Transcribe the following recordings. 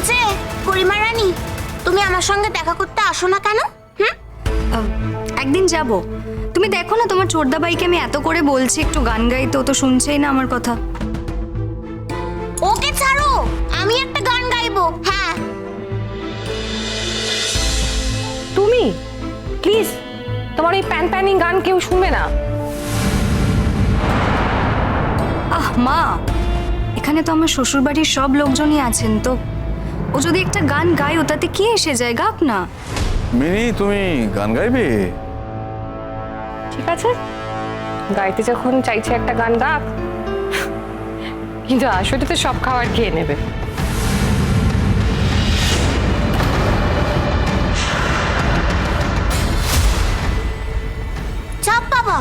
যে গরিমা রানী, তুমি আমার সঙ্গে দেখা করতে আসো না কেন? একদিন যাব। তুমি দেখো না, তোমার ছোটদা ভাইকে আমি এত করে বলছি একটু গান গাইতে, ও তো শুনছেই না আমার কথা। ওকে ছাড়ো, আমি একটা গান গাইবো। হ্যাঁ তুমি প্লিজ, তোমার এই প্যান প্যানিং গান কেউ শুনবে না। আহ মা, এখানে তো আমার শ্বশুর বাড়ির সব লোকজনই আছেন, তো ও যদি একটা গান গায় ওটাতে কি এসে যায়, গাক না। মিনি, তুমি গান গাইবে? ঠিক আছে, গাইতে যখন চাইছে একটা গান গাক, কিন্তু আসলে তো সব খাবার খেয়ে নেবে। চাপ বাবা,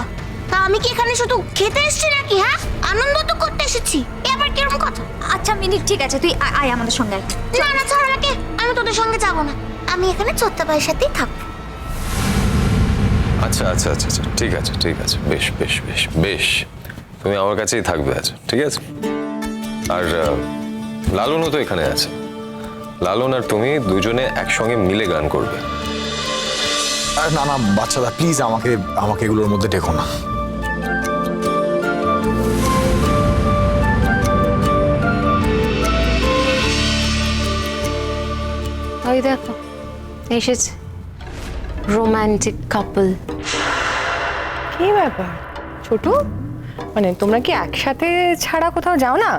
তা আমি কি এখানে শুধু খেতে এসেছি নাকি? হ্যাঁ, আনন্দ তো করতে এসেছি। এবার কিরকম কথা? আচ্ছা মিনি, ঠিক আছে, তুই আয় আমাদের সঙ্গে আয়। না না, ছাড় আমাকে, আমি তোদের সঙ্গে যাবো না। আমি এখানে ছোট্ট ভাইয়ের সাথেই থাকবো। আচ্ছা আচ্ছা আচ্ছা আচ্ছা, ঠিক আছে ঠিক আছে, বেশ বেশ বেশ বেশ, তুমি আমার কাছেই থাকবে। আচ্ছা ঠিক আছে। আর লালনও তো এখানে আছে। লালন আর তুমি দুজনে একসঙ্গে মিলে গান করবে। না না বাচ্চাদা, প্লিজ আমাকে আমাকে এগুলোর মধ্যে ডেকো না। ওই দেখো এসেছে রোমান্টিক কাপল। কি ব্যাপার ছোট, মানে তোমরা কি একসাথে ছাড়া কোথাও যাও না?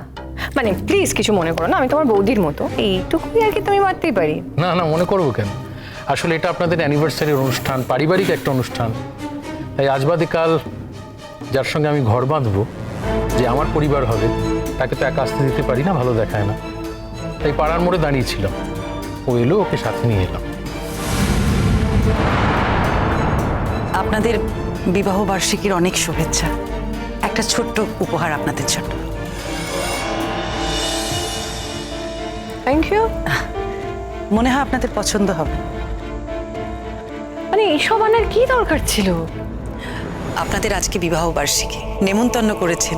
মানে প্লিজ কিছু মনে করো না, আমি তোমার বৌদির মতো, এইটুকুই আর কি তুমি মারতেই পারি। না না, মনে করবো কেন? আসলে এটা আপনাদের অ্যানিভার্সারির অনুষ্ঠান, পারিবারিক একটা অনুষ্ঠান। তাই আজ বাদে কাল যার সঙ্গে আমি ঘর বাঁধবো, যে আমার পরিবার হবে, তাকে তো একা আসতে দিতে পারি না, ভালো দেখায় না। তাই পাড়ার মোড়ে দাঁড়িয়েছিলাম, ও এলো, ওকে সাথে নিয়ে এলাম। আপনাদের বিবাহ বার্ষিকীর অনেক শুভেচ্ছা। একটা ছোট্ট উপহার আপনাদের জন্য। Thank you. মনে হয় আপনাদের পছন্দ হবে। মানে এইসব আনার কি দরকার ছিল? আপনাদের আজকে বিবাহ বার্ষিকী, নেমন্তন্ন করেছেন,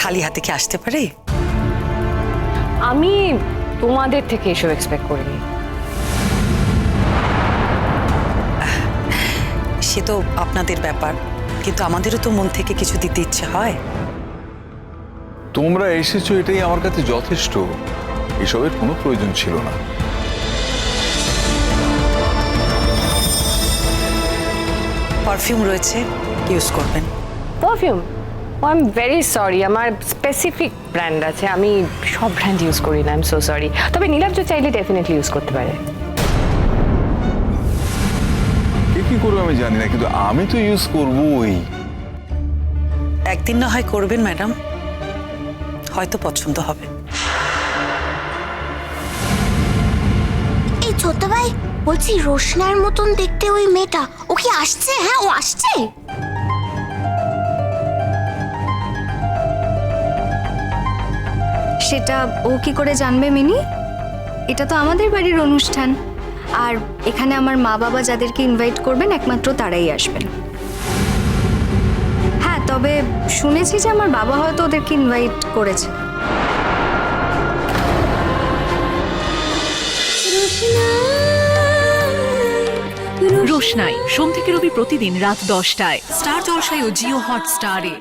খালি হাতে কি আসতে পারে? আমি তোমাদের থেকে এসব এক্সপেক্ট করিনি। সে তো আপনাদের ব্যাপার, কিন্তু আমাদেরও তো মন থেকে কিছু দিতে ইচ্ছে হয়। তোমরা এসেছো, এটাই আমার কাছে যথেষ্ট। এসবের কোনো প্রয়োজন ছিল না। পারফিউম রয়েছে, ইউজ করবেন। Perfume? Oh I am very sorry, আমার স্পেসিফিক ব্র্যান্ড আছে, আমি সব ব্র্যান্ড ইউজ করি না, আই এম সো সরি। তবে নীলাব্জ চাইলে ডেফিনেটলি ইউজ করতে পারে। কে কি করবে আমি জানি না, কিন্তু আমি তো ইউজ করবোই। একদিন না হয় করবেন ম্যাডাম, হয়তো পছন্দ হবে। এই ছোট্ট ভাই, বলছি রোশনার মতন দেখতে ওই মেয়েটা, ও কি আসছে? হ্যাঁ, ও আসছে। সেটা ও কি করে জানবে মিনি? এটা তো আমাদের বাড়ির অনুষ্ঠান, আর এখানে আমার মা বাবা যাদেরকে ইনভাইট করবেন একমাত্র তারাই আসবেন। হ্যাঁ, তবে শুনেছি যে আমার বাবা হয়তো ওদেরকে ইনভাইট করেছে। রোশনাই সোম থেকে রবি প্রতিদিন রাত 10টায় স্টার জলসায় ও জিও হটস্টারে।